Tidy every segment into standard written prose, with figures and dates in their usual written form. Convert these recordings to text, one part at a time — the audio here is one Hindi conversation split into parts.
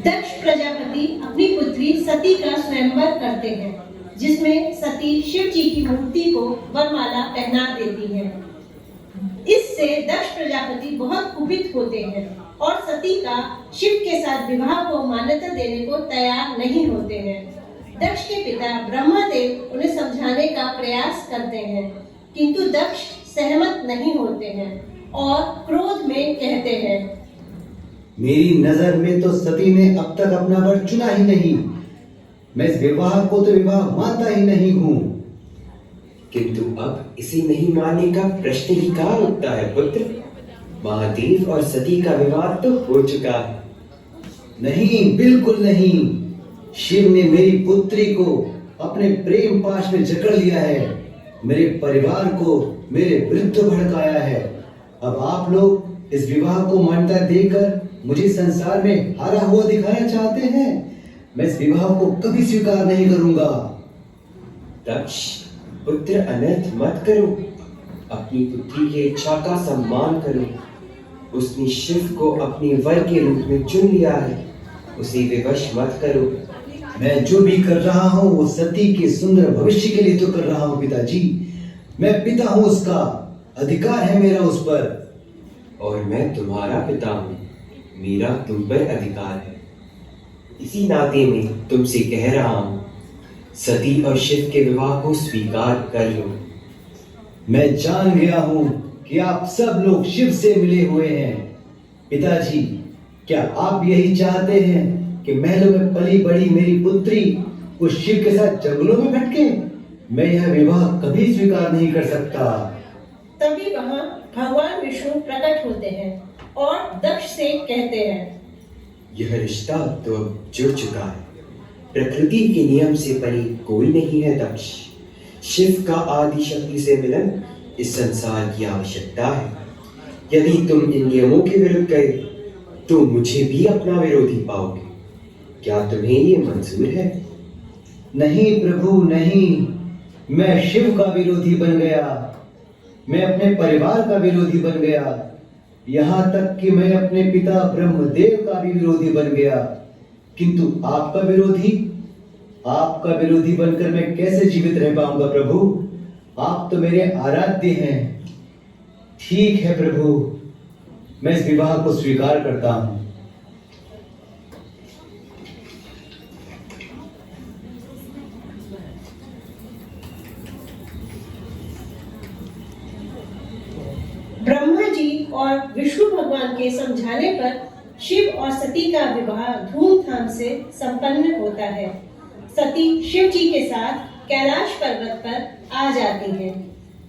दक्ष प्रजापति अपनी पुत्री सती का स्वयंवर करते हैं, जिसमें सती शिव जी की मूर्ति को वरमाला पहना देती है। इससे दक्ष प्रजापति बहुत कुपित होते हैं और सती का शिव के साथ विवाह को मान्यता देने को तैयार नहीं होते हैं। दक्ष के पिता ब्रह्मदेव उन्हें समझाने का प्रयास करते हैं, किंतु दक्ष सहमत नहीं होते हैं और क्रोध में कहते हैं, मेरी नजर में तो सती ने अब तक अपना वर चुना ही नहीं। मैं इस विवाह को तो विवाह मानता ही नहीं हूँ। किंतु अब इसे नहीं मानने का प्रश्न ही कहाँ उठता है पुत्र। महादेव और सती का विवाह तो हो चुका है। नहीं, बिल्कुल नहीं। शिव ने मेरी पुत्री को अपने प्रेम पाश में जकड़ लिया है, मेरे परिवार को मेरे विरुद्ध भड़काया है। अब आप लोग इस विवाह को मान्यता देकर मुझे संसार में हारा हुआ दिखाना चाहते हैं। मैं इस विवाह को कभी स्वीकार नहीं करूंगा। दक्ष पुत्र, अनर्थ मत करो। अपनी पुत्री की इच्छा का सम्मान करो। उसने शिव को अपने वर के रूप में चुन लिया है, उसे विवश मत करो। मैं जो भी कर रहा हूँ वो सती के सुंदर भविष्य के लिए तो कर रहा हूँ पिताजी। मैं पिता हूँ, उसका अधिकार है मेरा उस पर। और मैं तुम्हारा पिता हूँ, मेरा तुम पर अधिकार है। इसी नाते में तुमसे कह रहा हूँ, सती और शिव के विवाह को स्वीकार कर लो। मैं जान गया हूँ कि आप सब लोग शिव से मिले हुए हैं। पिताजी, क्या आप यही चाहते हैं कि महलों में पली बड़ी मेरी पुत्री उस शिव के साथ जंगलों में भटके? मैं यह विवाह कभी स्वीकार नहीं कर सकता। तभी वहां भगवान विष्णु प्रकट होते हैं और दक्ष से कहते हैं, यह रिश्ता तो अब जुड़ चुका है। प्रकृति के नियम से परे कोई नहीं है दक्ष। शिव का आदि शक्ति से मिलन इस संसार की आवश्यकता है। यदि तुम इन नियमों के विरुद्ध गए तो मुझे भी अपना विरोधी पाओगे। क्या तुम्हें ये मंजूर है? नहीं प्रभु, नहीं। मैं शिव का विरोधी बन गया, मैं अपने परिवार का विरोधी बन गया, यहाँ तक कि मैं अपने पिता ब्रह्मदेव का भी विरोधी बन गया। किंतु आपका विरोधी बनकर मैं कैसे जीवित रह पाऊंगा प्रभु? आप तो मेरे आराध्य हैं। ठीक है प्रभु, मैं इस विवाह को स्वीकार करता हूं। ब्रह्मा जी और विष्णु भगवान के समझाने पर शिव और सती का विवाह धूमधाम से संपन्न होता है। सती शिव जी के साथ कैलाश पर्वत पर आ जाती हैं,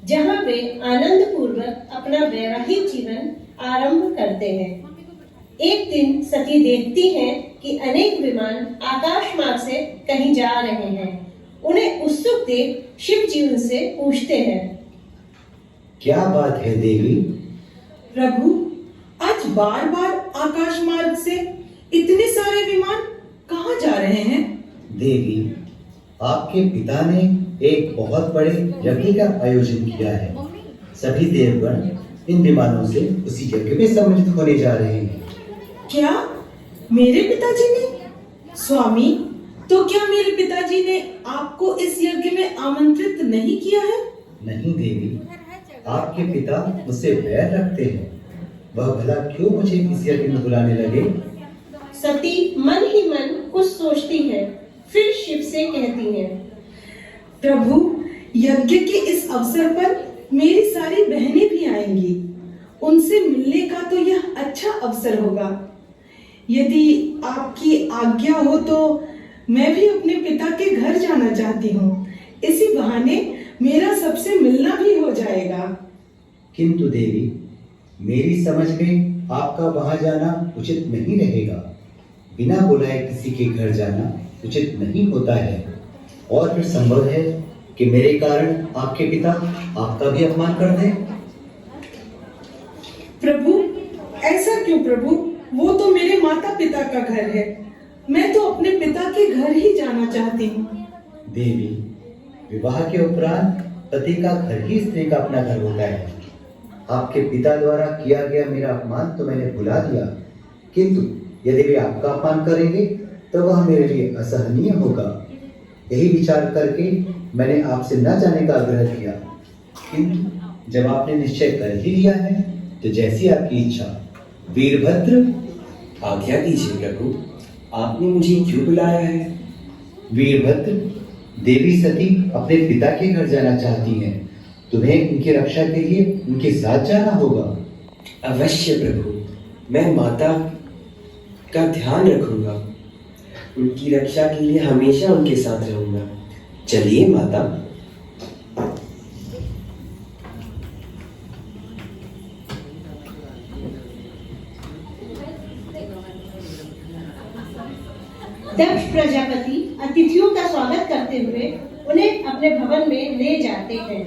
जहां वे आनंद पूर्वक अपना वैवाहिक जीवन आरंभ करते हैं। एक दिन सती देखती हैं कि अनेक विमान आकाश मार्ग से कहीं जा रहे हैं। उन्हें उत्सुक देख शिव जी उनसे पूछते हैं, क्या बात है देवी? प्रभु, आज बार बार आकाश मार्ग से इतने सारे विमान कहाँ जा रहे हैं? देवी, आपके पिता ने एक बहुत बड़े यज्ञ का आयोजन किया है। सभी देवगण इन विमानों से उसी यज्ञ में सम्मिलित होने जा रहे हैं। क्या मेरे पिताजी ने? स्वामी, तो क्या मेरे पिताजी ने आपको इस यज्ञ में आमंत्रित नहीं किया है? नहीं देवी, आपके पिता मुझसे बैर रखते हैं। वह भला क्यों मुझे इस यज्ञ में बुलाने लगे? सती मन ही मन कुछ सोचती है, फिर शिव से कहती है, प्रभु, यज्ञ के इस अवसर पर मेरी सारी बहनें भी आएंगी। उनसे मिलने का तो यह अच्छा अवसर होगा। यदि आपकी आज्ञा हो तो मैं भी अपने पिता के घर जाना चाहती हूँ। इसी बहाने मेरा सबसे मिलना भी हो जाएगा। किंतु देवी, मेरी समझ में आपका वहां जाना उचित नहीं रहेगा। बिना बुलाए किसी के घर जाना उचित नहीं होता है। और फिर संभव है कि मेरे कारण आपके पिता आपका भी अपमान कर दें। प्रभु, ऐसा क्यों प्रभु? वो तो मेरे माता पिता का घर है। मैं तो अपने पिता के घर ही जाना चाहती हूँ। देवी, विवाह के उपरांत पति का घर ही स्त्री का अपना घर होता है। आपके पिता द्वारा किया गया मेरा अपमान तो मैंने भुला दिया, किंतु यदि वे आपका अपमान करेंगे तो वह मेरे लिए असहनीय होगा। यही विचार करके मैंने आपसे न जाने का आग्रह किया, किंतु जब आपने निश्चय कर ही लिया है तो जैसी आपकी इच्छा। वीरभद्र, आज्ञा दीजिए प्रभु, आपने मुझे क्यों बुलाया है? वीरभद्र, देवी सती अपने पिता के घर जाना चाहती हैं। तुम्हें उनकी रक्षा के लिए उनके साथ जाना होगा। अवश्य प्रभु, मैं माता का ध्यान रखूंगा। उनकी रक्षा के लिए हमेशा उनके साथ रहूंगा। चलिए माता। दक्ष प्रजापति अतिथियों का स्वागत करते हुए उन्हें अपने भवन में ले जाते हैं।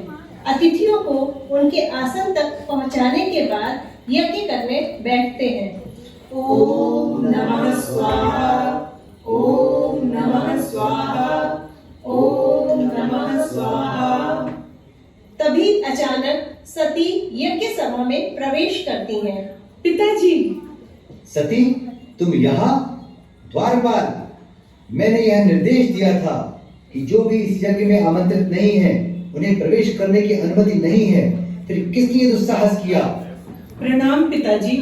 अतिथियों को उनके आसन तक पहुंचाने के बाद यज्ञ करने बैठते हैं। ओम नमः स्वाहा, ओम नमः स्वाहा, ओम नमः स्वाहा। तभी अचानक सती यज्ञ सभा में प्रवेश करती हैं। पिताजी, सती, तुम यहाँ? द्वारपाल, मैंने यह निर्देश दिया था कि जो भी इस यज्ञ में आमंत्रित नहीं है उन्हें प्रवेश करने की अनुमति नहीं है। फिर किसने दुस्साहस किया? प्रणाम पिताजी,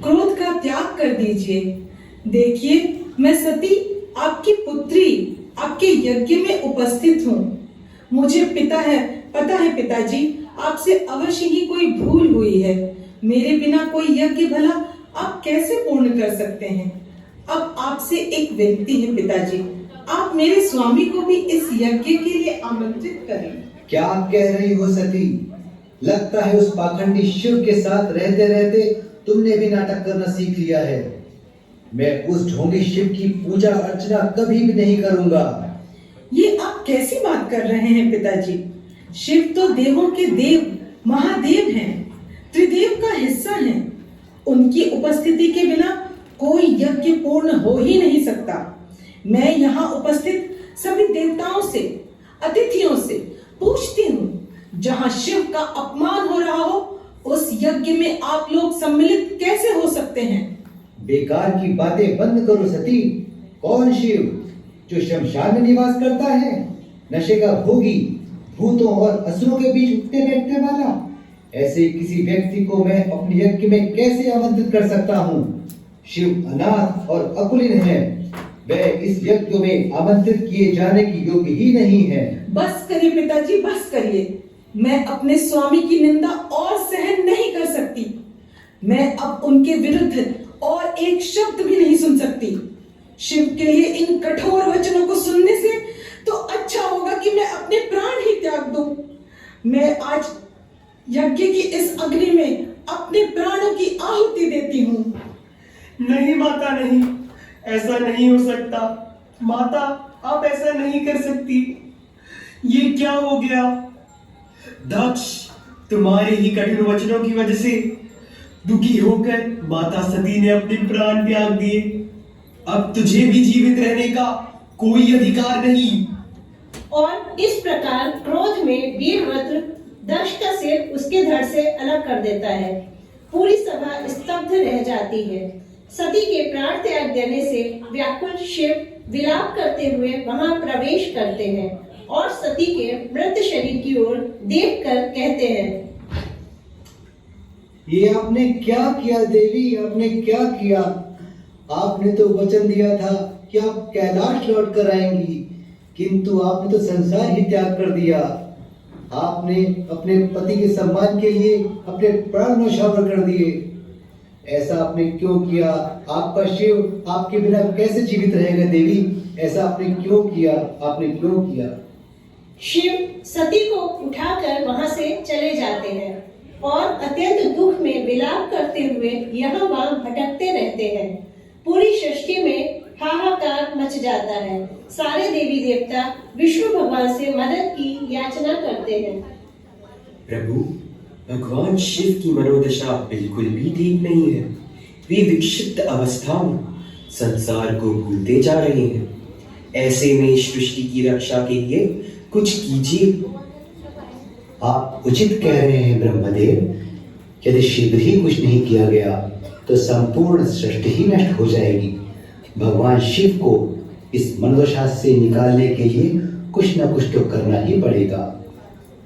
क्रोध का त्याग कर दीजिए। देखिए, मैं सती आपकी पुत्री आपके यज्ञ में उपस्थित हूँ। मुझे पता है पिताजी, आपसे अवश्य ही कोई भूल हुई है। मेरे बिना कोई यज्ञ भला आप कैसे पूर्ण कर सकते हैं? अब आपसे एक विनती है पिताजी, आप मेरे स्वामी को भी इस यज्ञ के लिए आमंत्रित करें। क्या आप कह रही हो सती? लगता है उस पाखंडी शिव के साथ रहते रहते तुमने भी नाटक करना सीख लिया है। मैं उस ढोंगी शिव की पूजा अर्चना कभी भी नहीं करूंगा। ये आप कैसी बात कर रहे हैं पिताजी? शिव तो देवों के देव महादेव हैं, त्रिदेव का हिस्सा हैं। उनकी उपस्थिति के बिना कोई यज्ञ पूर्ण हो ही नहीं सकता। मैं यहाँ उपस्थित सभी देवताओं से, अतिथियों से पूछती हूँ, जहाँ शिव का अपमान हो रहा हो उस यज्ञ में आप लोग सम्मिलित कैसे हो सकते हैं? बेकार की बातें बंद करो सती। कौन शिव? जो शमशान में निवास करता है, नशे का भोगी, भूतों और असुरों के बीच उठते बैठने वाला। ऐसे किसी व्यक्ति को मैं अपने यज्ञ में कैसे आमंत्रित कर सकता हूँ? शिव अनाथ और अकुलीन है। वह इस यज्ञ में आमंत्रित किए जाने की योग्य ही नहीं है। बस करिए पिताजी, बस करिए। मैं अपने स्वामी की निंदा और सहन नहीं कर सकती। मैं अब उनके विरुद्ध और एक शब्द भी नहीं सुन सकती। शिव के लिए इन कठोर वचनों को सुनने से तो अच्छा होगा कि मैं अपने प्राण ही त्याग दूं। मैं आज यज्ञ की इस अग्नि में अपने प्राणों की आहुति देती हूँ। नहीं माता, नहीं, ऐसा नहीं हो सकता। माता, आप ऐसा नहीं कर सकती। ये क्या हो गया? दक्ष, तुम्हारे ही कठिन वचनों की वजह से दुखी होकर माता सती ने अपने प्राण त्याग दिए। अब तुझे भी जीवित रहने का कोई अधिकार नहीं। और इस प्रकार क्रोध में वीरभद्र दक्ष का सिर उसके धड़ से अलग कर देता है। पूरी सभा स्तब्ध रह जाती है। सती के प्राण त्याग देने से व्याकुल शिव विलाप करते हुए वहां प्रवेश करते हैं और सती के मृत शरीर की ओर देखकर कहते हैं, ये आपने क्या किया देवी? आपने क्या किया? आपने तो वचन दिया था कि आप कैलाश लौट कर आएंगी, किंतु आपने तो संसार ही त्याग कर दिया। आपने अपने पति के सम्मान के लिए अपने प्राण न्यौछावर कर दिए। ऐसा आपने क्यों किया? आपका शिव आपके बिना कैसे जीवित रहेगा देवी? ऐसा आपने क्यों किया? आपने क्यों किया? शिव सती को उठाकर वहां से चले जाते हैं और अत्यंत दुख में विलाप करते हुए यहाँ वहां भटकते रहते हैं। पूरी सृष्टि में हाहाकार मच जाता है। सारे देवी देवता विष्णु भगवान से मदद की याचना करते हैं। प्रभु, भगवान शिव की मनोदशा बिल्कुल भी ठीक नहीं है। वे विक्षिप्त अवस्था में संसार को भूलते जा रहे हैं। ऐसे में सृष्टि की रक्षा के लिए कुछ कीजिए। आप उचित कह रहे हैं ब्रह्मदेव। यदि शीघ्र ही कुछ नहीं किया गया तो संपूर्ण सृष्टि ही नष्ट हो जाएगी। भगवान शिव को इस मनोदशा से निकालने के लिए कुछ न कुछ तो करना ही पड़ेगा।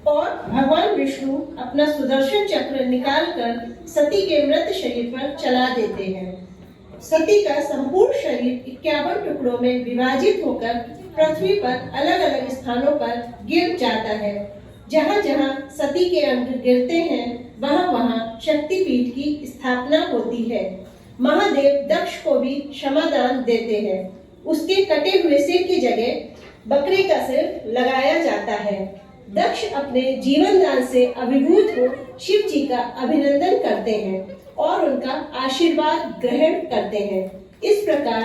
और भगवान विष्णु अपना सुदर्शन चक्र निकालकर सती के मृत शरीर पर चला देते हैं। सती का संपूर्ण शरीर 51 टुकड़ों में विभाजित होकर पृथ्वी पर अलग अलग स्थानों पर गिर जाता है। जहाँ जहाँ सती के अंग गिरते हैं वहाँ वहाँ शक्तिपीठ की स्थापना होती है। महादेव दक्ष को भी क्षमादान देते हैं। उसके कटे हुए सिर की जगह बकरे का सिर लगाया जाता है। दक्ष अपने जीवन दान से अभिभूत हो शिव जी का अभिनंदन करते हैं और उनका आशीर्वाद ग्रहण करते हैं। इस प्रकार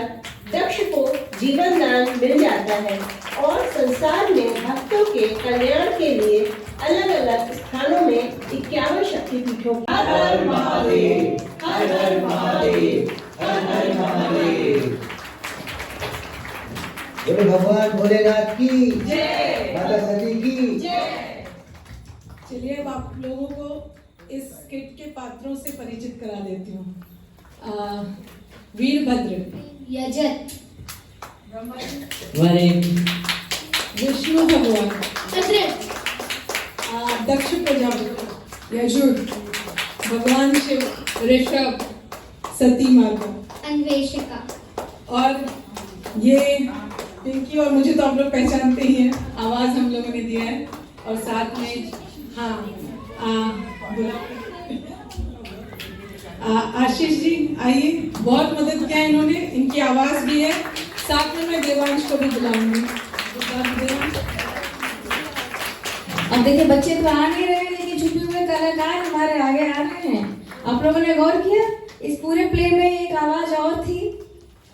दक्ष को जीवन दान मिल जाता है और संसार में भक्तों के कल्याण के लिए अलग अलग स्थानों में 51 शक्तिपीठों हर हर महादेव, हर हर महादेव, हर हर महादेव। बोले भगवान भोलेनाथ की जय। माता सती की जय। चलिए अब आप लोगों को इस किट के पात्रों से परिचित करा देती हूँ। वीरभद्र, यजत, विष्णु भगवान, अदृत, दक्ष प्रजापति, यजुर, भगवान शिव, ऋषभ, सती माता, अन्वेषिका। और ये पिंकी और मुझे तो आप लोग पहचानते ही हैं, आवाज हम लोगों ने दिया है। और साथ में आशीष जी आइए, बहुत मदद किया इन्होंने, इनकी आवाज भी है। साथ में मैं देवांश को भी बुलाऊंगी। अब देखिए बच्चे तो आ नहीं रहे लेकिन छुपे हुए कलाकार हमारे आगे आ रहे हैं। आप लोगों ने गौर किया इस पूरे प्ले में एक आवाज और थी,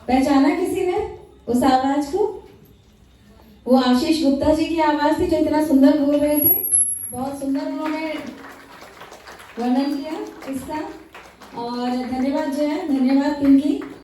पहचाना किसी ने उस आवाज को? वो आशीष गुप्ता जी की आवाज थी जो इतना सुंदर बोल रहे थे। बहुत सुंदर उन्होंने वर्णन किया इसका और धन्यवाद जय, धन्यवाद पिंकी।